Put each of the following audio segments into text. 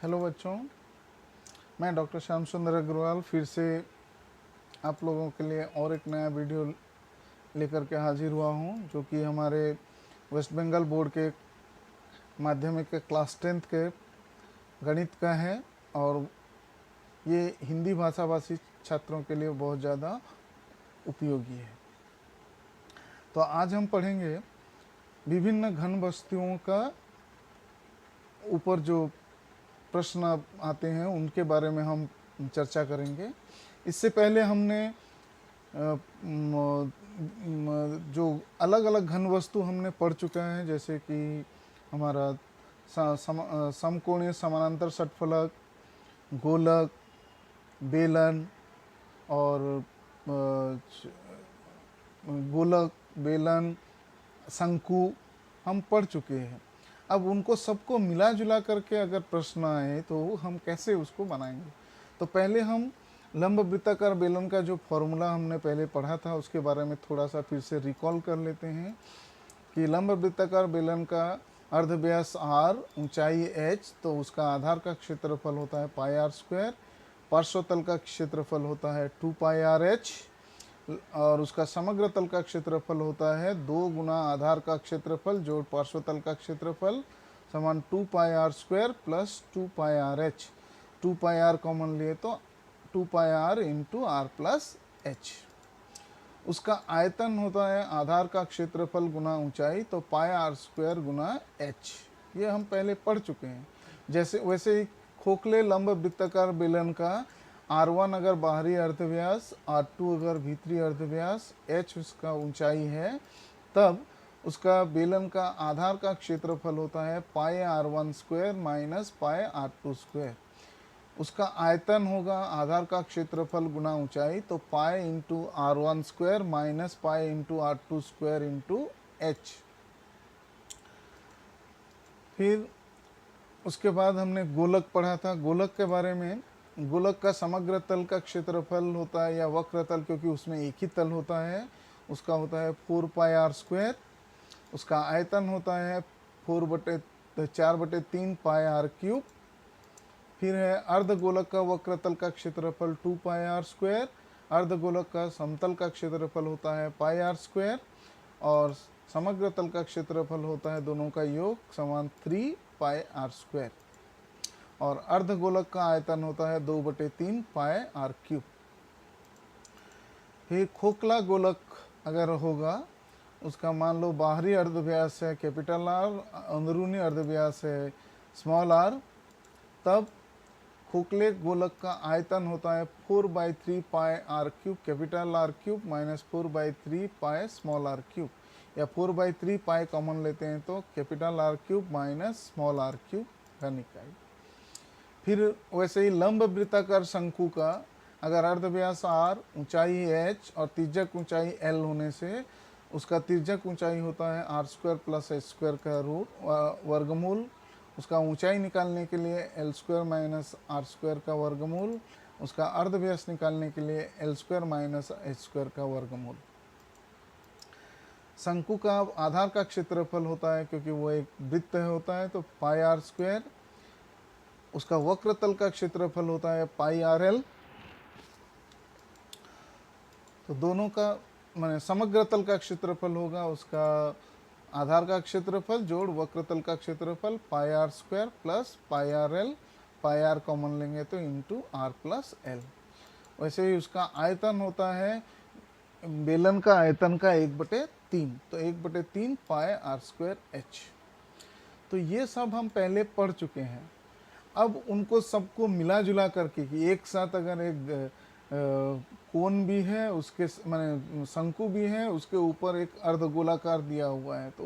Hello बच्चों, मैं doctor Shyam Sundar Agarwal फिर से आप लोगों के लिए और एक नया वीडियो लेकर के हाजिर हुआ हूं, जो कि हमारे वेस्ट बंगाल बोर्ड के माध्यमिक के क्लास 10th के गणित का है और ये हिंदी भाषाभाषी छात्रों के लिए बहुत ज़्यादा उपयोगी है। तो आज हम पढ़ेंगे विभिन्न घन वस्तुओं का ऊपर जो प्रश्न आते हैं उनके बारे में हम चर्चा करेंगे। इससे पहले हमने जो अलग अलग घन वस्तु हमने पढ़ चुके हैं, जैसे कि हमारा समकोणीय समानांतर षटफलक, गोलक, बेलन और गोलक, बेलन, शंकु हम पढ़ चुके हैं। अब उनको सबको मिला जुला करके अगर प्रश्न आए तो हम कैसे उसको बनाएंगे। तो पहले हम लंब वृत्ताकार बेलन का जो फॉर्मूला हमने पहले पढ़ा था उसके बारे में थोड़ा सा फिर से रिकॉल कर लेते हैं कि लंब वृत्ताकार बेलन का अर्धव्यास r, ऊंचाई h, तो उसका आधार का क्षेत्रफल होता है पाई आर स्क्वायर, पार्श्व तल का क्षेत्रफल होता है 2 पाई आर एच और उसका समग्र तल का क्षेत्रफल होता है 2 गुना आधार का क्षेत्रफल जोड़ पार्श्व तल का क्षेत्रफल समान 2 pi r square plus 2 pi r h. 2 pi r common लिए तो 2 pi r into r plus h. उसका आयतन होता है आधार का क्षेत्रफल गुना ऊंचाई, तो पाई आर स्क्वायर गुना एच। ये हम पहले पढ़ चुके हैं। वैसे ही खोखले लंब वृत्ताकार बेलन का R1 अगर बाहरी अर्धव्यास, R2 अगर भीतरी अर्धव्यास, H उसका ऊंचाई है, तब उसका बेलन का आधार का क्षेत्रफल होता है पाई R1 square minus pi R2 square. उसका आयतन होगा आधार का क्षेत्रफल गुना ऊंचाई, तो pi into R1 square minus pi into R2 square into H. फिर उसके बाद हमने गोलक पढ़ा था। गोलक के बारे में, गोलक का समग्र तल का क्षेत्रफल होता है या वक्र तल, क्योंकि उसमें एक ही तल होता है, उसका होता है 4 पाई आर स्क्वायर। उसका आयतन होता है 4/3 पाई आर क्यूब। फिर है अर्धगोलक का वक्र तल का क्षेत्रफल 2 पाई आर स्क्वायर। अर्धगोलक का समतल का क्षेत्रफल होता है पाई आर स्क्वायर और समग्र तल का क्षेत्रफल होता है दोनों का योग समान 3 पाई आर स्क्वायर और अर्धगोलक का आयतन होता है 2/3 पाई आर क्यूब। फिर खोखला गोलक अगर होगा, उसका मान लो बाहरी अर्धव्यास है कैपिटल आर, अंदरूनी अर्धव्यास है स्मॉल आर, तब खोखले गोलक का आयतन होता है 4/3 pi r cube capital r cube minus 4/3 pi small r cube, या 4/3 पाई कॉमन लेते हैं तो capital r cube minus small r cube घन इकाई। फिर वैसे ही लंब वृत्ताकार शंकु का अगर अर्धव्यास r, ऊंचाई h और तिर्यक ऊंचाई l होने से उसका तिर्यक ऊंचाई होता है r square plus H square का रूट वर्गमूल। उसका ऊंचाई निकालने के लिए l square minus R square का वर्गमूल। उसका अर्धव्यास निकालने के लिए l square minus H square का वर्गमूल। शंकु का आधार का क्षेत्रफल होता है, क्योंकि वो एक वृत्त होता है, तो पाई आर स्क्वायर। उसका वक्र तल का क्षेत्रफल होता है पाई आर एल। तो दोनों का माने समग्र तल का क्षेत्रफल होगा उसका आधार का क्षेत्रफल जोड़ वक्र तल का क्षेत्रफल pi r square plus pi r l. Pi r common लेंगे तो इंटू आर प्लस एल। वैसे ही उसका आयतन होता है बेलन का आयतन का 1/3, तो 1/3 पाई आर स्क्वायर एच। तो ये सब हम पहले पढ़ चुके हैं। अब उनको सबको मिला जुला करके कि एक साथ अगर एक कोन भी है, उसके माने शंकु भी है, उसके ऊपर एक अर्धगोलाकार दिया हुआ है, तो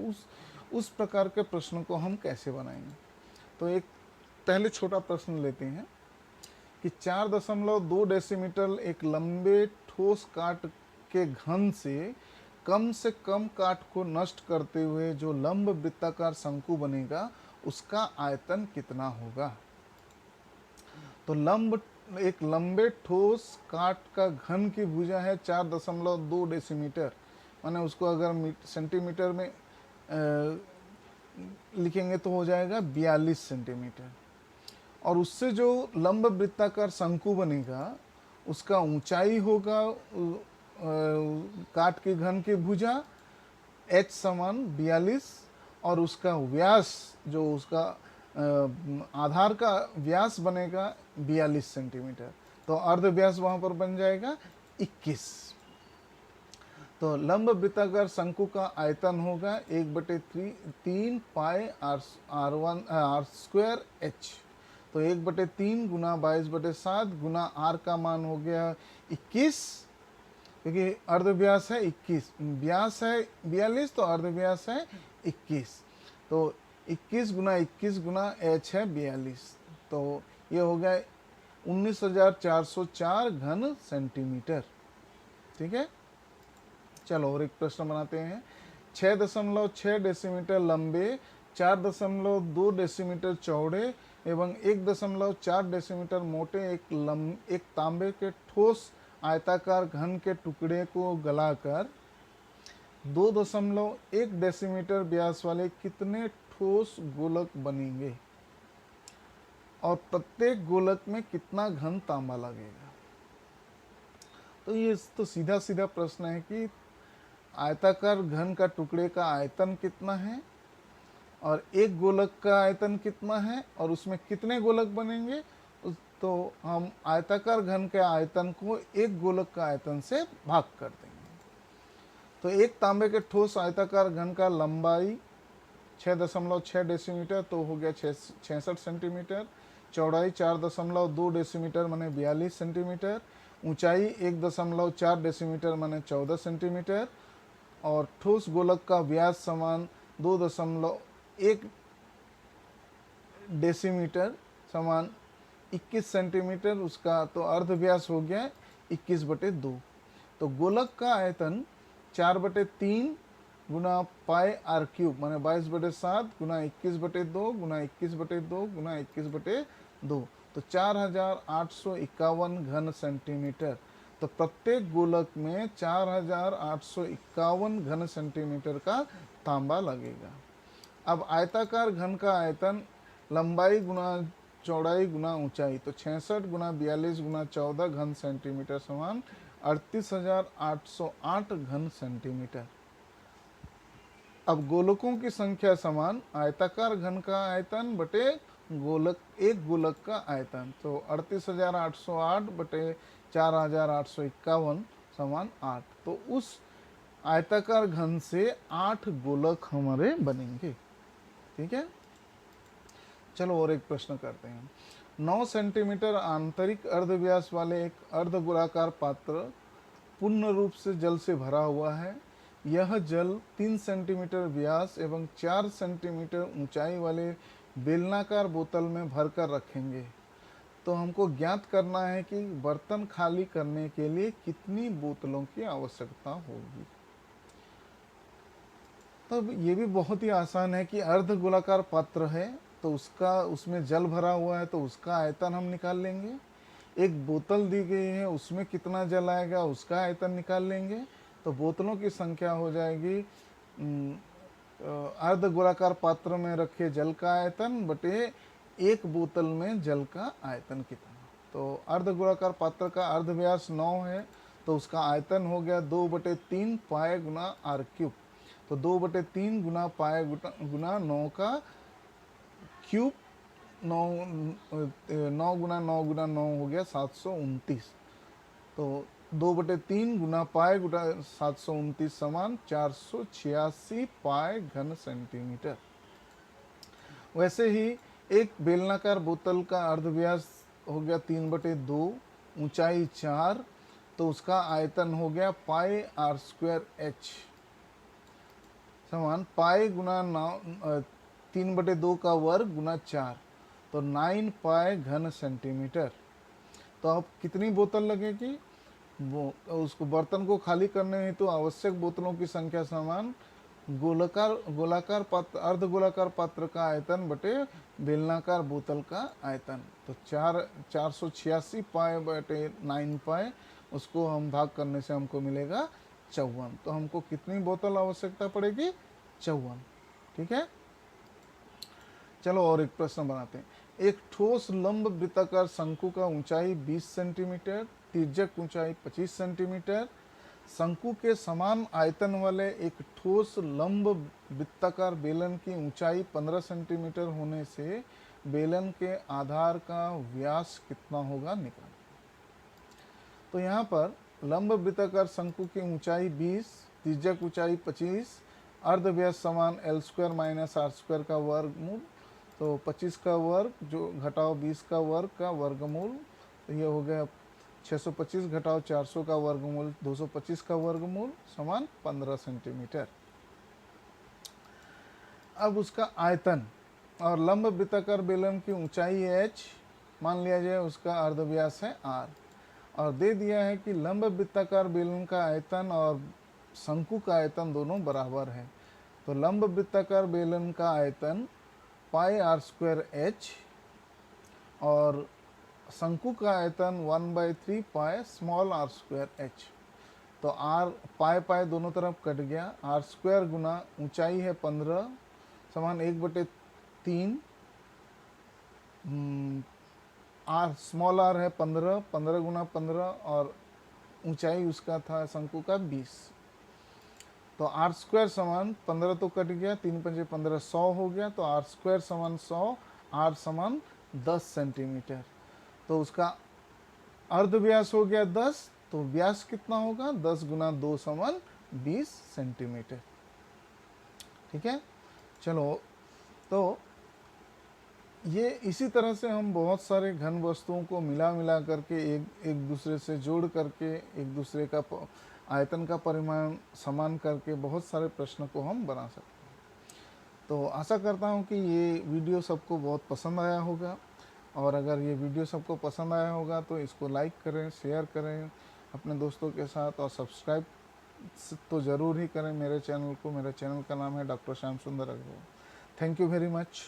उस प्रकार के प्रश्न को हम कैसे बनाएंगे। तो एक पहले छोटा प्रश्न लेते हैं कि 4.2 डेसीमीटर एक लंबे ठोस काट के घन से कम काट को नष्ट करते हुए जो लंब वृत्ताकार शंकु बनेगा उसका आयतन कितना होगा। तो एक लंबे ठोस काट का घन की भुजा है 4.2 डेसीमीटर, माने उसको अगर सेंटीमीटर में लिखेंगे तो हो जाएगा 42 सेंटीमीटर। और उससे जो लंब वृत्ताकार शंकु बनेगा उसका ऊंचाई होगा काट के घन की भुजा h समान 42 और उसका व्यास जो उसका आधार का व्यास बनेगा 42 सेंटीमीटर। तो अर्ध व्यास वहां पर बन जाएगा 21। तो लंब वृत्ताकार शंकु का आयतन होगा 1/3 पाई आर स्क्वायर एच। तो 1/3 गुना 22/7 गुना आर का मान हो गया 21, क्योंकि अर्ध व्यास है 21, व्यास है 42 तो अर्ध व्यास है 21। तो 21 गुना 21 गुना एच है 42। तो ये हो गया 19,404 घन सेंटीमीटर। ठीक है, चलो और एक प्रश्न बनाते हैं। 6.6 डेसीमीटर लंबे, 4.2 डेसीमीटर चौड़े एवं 1.4 डेसीमीटर मोटे एक तांबे के ठोस आयताकार घन के टुकड़े को गलाकर 2.1 डेसीमीटर व्यास वाले कितने ठोस गोलक बनेंगे और प्रत्येक गोलक में कितना घन तांबा लगेगा? तो ये तो सीधा सीधा प्रश्न है कि आयताकार घन का टुकड़े का आयतन कितना है और एक गोलक का आयतन कितना है और उसमें कितने गोलक बनेंगे। तो हम आयताकार घन के आयतन को एक गोलक का आयतन से भाग कर देंगे। तो एक तांबे के ठोस आयताकार घन का लंबाई 6.6 डेसीमीटर तो हो गया 66 सेंटीमीटर, चौड़ाई 4.2 डेसीमीटर माने 42 सेंटीमीटर, ऊंचाई 1.4 डेसीमीटर माने 14 सेंटीमीटर और ठोस गोलक का व्यास समान 2.1 डेसीमीटर समान 21 सेंटीमीटर। उसका तो अर्ध व्यास हो गया 21/2। तो गोलक का आयतन 4/3 गुना पाई आर क्यूब माने 22/7 गुना 21/2 गुना 21/2 गुना 21/2 तो 4,851 घन सेंटीमीटर। तो प्रत्येक गोलक में 4,851 घन सेंटीमीटर का तांबा लगेगा। अब आयताकार घन का आयतन लंबाई गुना चौड़ाई गुना ऊंचाई तो 66 गुना 42 गुना 14 घन सेंटीमीटर समान 38,808 घन सेंटीमीटर। अब गोलकों की संख्या समान आयताकार घन का आयतन बटे गोलक एक गोलक का आयतन। तो 38,808 बटे 4,851 समान 8। तो उस आयताकार घन से 8 गोलक हमारे बनेंगे। ठीक है, चलो और एक प्रश्न करते हैं। 9 सेंटीमीटर आंतरिक अर्धव्यास वाले एक अर्धगोलाकार पात्र पूर्ण रूप से जल से भरा हुआ है। यह जल 3 सेंटीमीटर व्यास एवं 4 सेंटीमीटर ऊंचाई वाले बेलनाकार बोतल में भरकर रखेंगे। तो हमको ज्ञात करना है कि बर्तन खाली करने के लिए कितनी बोतलों की आवश्यकता होगी। तो ये भी बहुत ही आसान है कि अर्ध गोलाकार पात्र है तो उसमें जल भरा हुआ है तो उसका आयतन हम निकाल लेंगे। एक बोतल दी गई है उसमें कितना जल आएगा उसका आयतन निकाल लेंगे। तो बोतलों की संख्या हो जाएगी अर्ध गोलाकार पात्र में रखे जल का आयतन बटे एक बोतल में जल का आयतन कितना। तो अर्ध गोलाकार पात्र का अर्ध व्यास 9 है तो उसका आयतन हो गया 2/3 पाई गुना आर क्यूब। तो 2/3 गुना पाई गुना 9 का क्यूब, 9 गुना 9 गुना 9 हो गया 729। तो 2/3 गुना पाई गुना 729 समान 486 पाई घन सेंटीमीटर। वैसे ही एक बेलनाकार बोतल का अर्धव्यास हो गया 3/2, ऊंचाई 4 तो उसका आयतन हो गया पाई आर स्क्वायर एच समान पाई गुना 3/2 का वर्ग गुना 4 तो 9 पाई घन सेंटीमीटर। तो अब कितनी बोतल लगेगी? वो उसको बर्तन को खाली करने में तो आवश्यक बोतलों की संख्या समान गोलाकार पात्र अर्ध गोलाकार पात्र का आयतन बटे बेलनाकार बोतल का आयतन। तो 486 पाई बटे 9 पाई उसको हम भाग करने से हमको मिलेगा 54। तो हमको कितनी बोतल आवश्यकता पड़ेगी? 54। ठीक है, चलो और एक प्रश्न बनाते हैं। एक ठोस लंब वृत्ताकार शंकु का ऊंचाई 20 सेंटीमीटर, तिर्यक ऊंचाई 25 सेंटीमीटर, शंकु के समान आयतन वाले एक ठोस लंब वृत्ताकार बेलन की ऊंचाई 15 सेंटीमीटर होने से बेलन के आधार का व्यास कितना होगा निकालें। तो यहाँ पर लंब वृत्ताकार शंकु की ऊंचाई 20, तिर्यक ऊंचाई 25, अर्ध व्यास समान L square minus R square का वर्गमूल, तो 25 का वर्ग जो घटाओ 20 का वर्ग का वर्गमूल, तो ये हो गया 625 घटाओ 400 का वर्गमूल 225 का वर्गमूल समान 15 सेंटीमीटर। अब उसका आयतन और लंब वृत्ताकार बेलन की ऊंचाई h मान लिया जाए, उसका अर्धव्यास है r, और दे दिया है कि लंब वृत्ताकार बेलन का आयतन और शंकु का आयतन दोनों बराबर है। तो लंब वृत्ताकार बेलन का आयतन पाई r स्क्वायर h और शंकु का आयतन 1/3 pi small r square h। तो r पाई पाई दोनों तरफ कट गया, r स्क्वायर गुना ऊंचाई है 15 समान 1/3, r स्मॉल r है 15, 15 गुना 15 और ऊंचाई उसका था शंकु का 20। तो r स्क्वायर समान 15 तो कट गया, 3 पंजे 15 100 हो गया, तो r स्क्वायर समान 100, r समान 10 सेंटीमीटर। तो उसका अर्धव्यास हो गया 10, तो व्यास कितना होगा 10 गुना 2 समान 20 सेंटीमीटर। ठीक है, चलो, तो ये इसी तरह से हम बहुत सारे घन वस्तुओं को मिला करके एक दूसरे से जोड़ करके एक दूसरे का आयतन का परिमाण समान करके बहुत सारे प्रश्न को हम बना सकते हैं। तो आशा करता हूँ कि ये वीडियो सबको बहुत पसंद आया होगा, और अगर ये वीडियो सबको पसंद आया होगा तो इसको लाइक करें, शेयर करें अपने दोस्तों के साथ, और सब्सक्राइब तो ज़रूर ही करें मेरे चैनल को। मेरे चैनल का नाम है doctor Shyam Sundar Agarwal. Thank you very much.